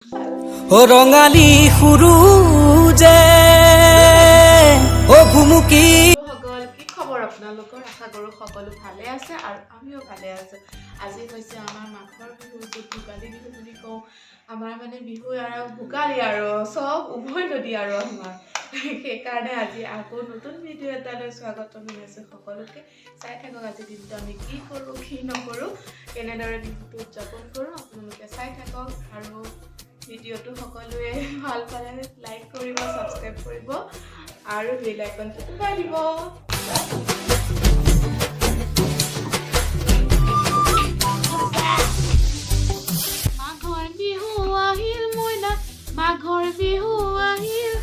ও ৰঙালী সুৰুজে ও ভুমুকি সকল কি খবৰ আপোনালোকৰ আশা কৰোঁ সকলো ভালে আছে আৰু আমিও ভালে আছো আজি হৈছে আমাৰ মাঘৰ বিহু ভোগালী বিহু বুলি কওঁ আমাৰ মানে বিহু আৰু ভোগালী আৰু সব উভয় নদী আৰু আমাৰ সেইকাৰণে আজি আকৌ নতুন ভিডিঅ' এটালৈ স্বাগতম জনাইছোঁ সকলোকে চাই থাকক আজি দিনটো আমি কি কৰোঁ কি নকৰোঁ কেনেদৰে বিহুটো উদযাপন কৰোঁ আপোনালোকে চাই থাকক আৰু ভিডিঅ'টো সকলোৱে ভাল পালে লাইক কৰিব সাবস্ক্ৰাইব কৰিব আৰু বেল আইকনটো দবাই দিব মাঘৰ বিহু আহিল মইনা মাঘৰ বিহু আহিল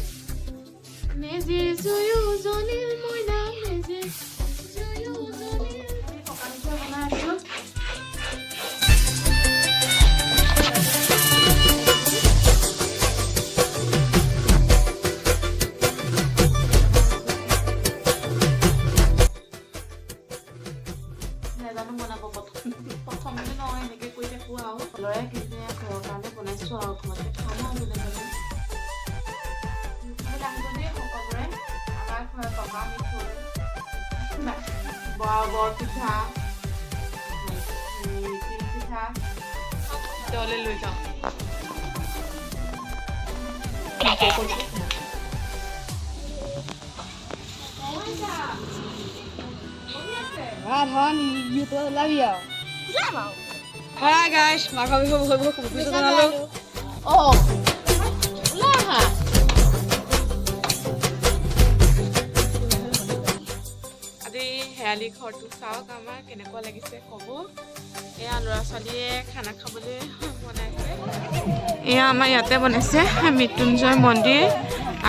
মেজিৰ জুয়ো জ্বলিল মইনা মেজিৰ জুয়ো জ্বলিল সকামটো বনাইছোঁ পিঠা তিল পিঠা তলে লৈ যাওঁ Hi guys, makan bihu bisa lalu. Oh, lah. আজি হেয়ালি ঘৰটো চাওক আমাৰ কেনেকুৱা লাগিছে ক'ব এয়া ল'ৰা ছোৱালীয়ে খানা খাবলৈ বনাইছে এয়া আমাৰ ইয়াতে বনাইছে মৃত্যুঞ্জয় মন্দিৰ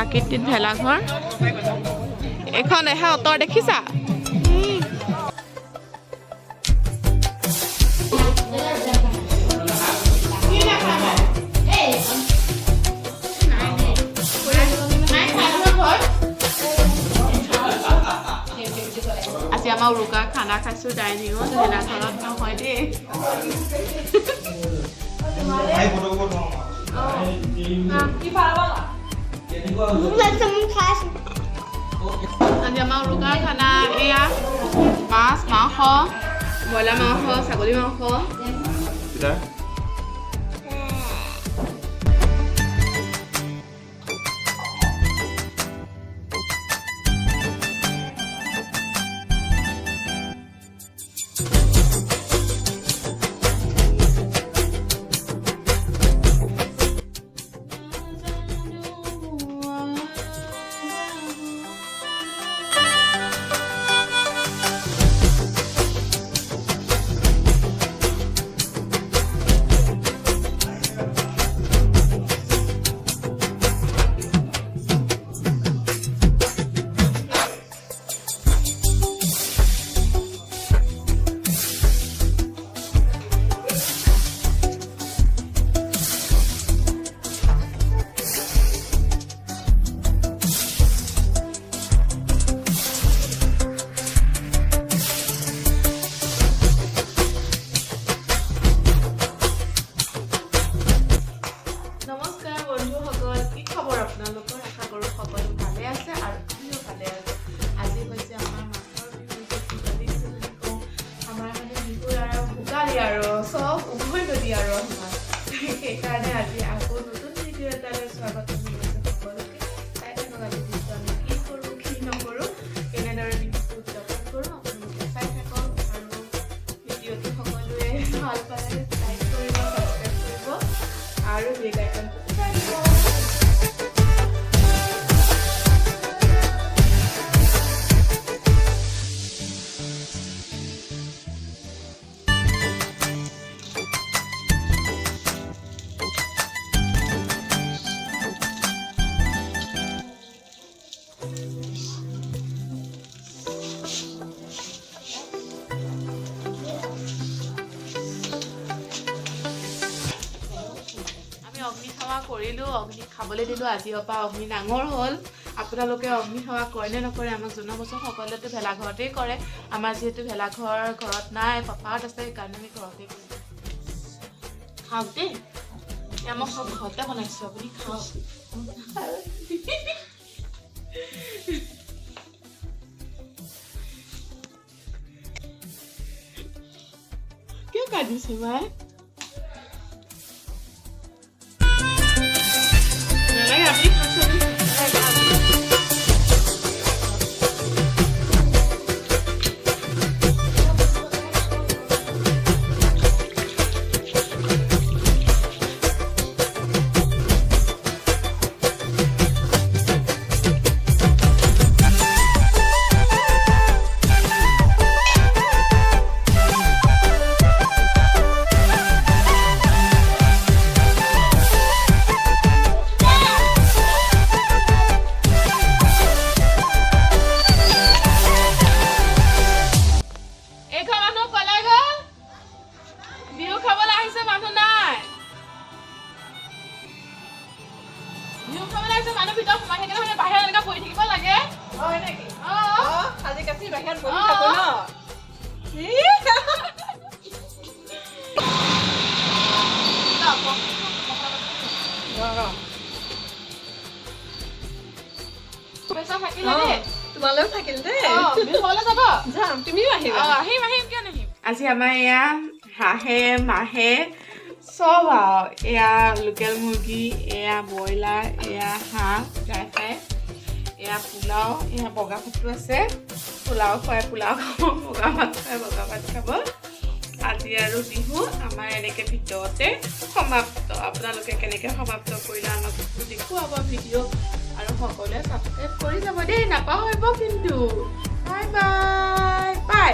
আকৃতিত ভেলাঘৰ এখন এহা অতৰ দেখিছা আজি আমাৰ উৰুকা খানা খাইছোঁ ডাইনিঙত ভেলাঘৰত নহয় দেই আজি আমাৰ উৰুকাৰ খানা এয়া মাছ মাংস ব্ৰইলাৰ মাংস ছাগলী মাংস সব উভয় নদী আৰু আমাৰ সেইকাৰণে আজি আকৌ নতুন ভিডিঅ' এটালৈ স্বাগতম জনাইছোঁ সকলোকে চাই থাকক আজি দিনটো আমি কি কৰোঁ কি নকৰোঁ কেনেদৰে বিহুটো উদযাপন কৰোঁ আপোনালোকে চাই থাকক আৰু ভিডিঅ'টো সকলোৱে ভাল পালে লাইক কৰিব সাবস্ক্ৰাইব কৰিব আৰু বেল আইকনটো দবাই দিব অগ্নি সেৱা কৰিলোঁ অগ্নি খাবলৈ দিলোঁ আজিৰ পৰা অগ্নি ডাঙৰ হ'ল আপোনালোকে অগ্নি সেৱা কৰে নে নকৰে আমাক জনাবচোন সকলোৱেতো ভেলাঘৰতেই কৰে আমাৰ যিহেতু ভেলাঘৰ ঘৰত নাই পথাৰত আছে সেইকাৰণে আমি ঘৰতেই কৰিম খাওক দেই এয়া মই সব ঘৰতে বনাইছোঁ আপুনি খাওক কিয় কাটিছে মায়ে নালাগে আপুনি খাওকচোন তোমালৈও থাকিল দেই যাম তুমিও আহিবা আজি আমাৰ এয়া হাঁহে মাহে চব আৰু এয়া লোকেল মুৰ্গী এয়া ব্ৰইলাৰ এয়া হাঁহ ড্ৰাই ফ্ৰাই এয়া পোলাও এয়া বগা ভাতটো আছে পোলাও খুৱাই পোলাও খাব বগা ভাত খুৱাই বগা ভাত খাব আজি আৰু বিহু আমাৰ এনেকৈ ভিতৰতে সমাপ্ত আপোনালোকে কেনেকৈ সমাপ্ত কৰিলে আমাক দেখুৱাব ভিডিঅ' আৰু সকলোৱে ছাবস্ক্ৰাইব কৰি যাব দেই নাপাহৰিব কিন্তু বাই বাই বাই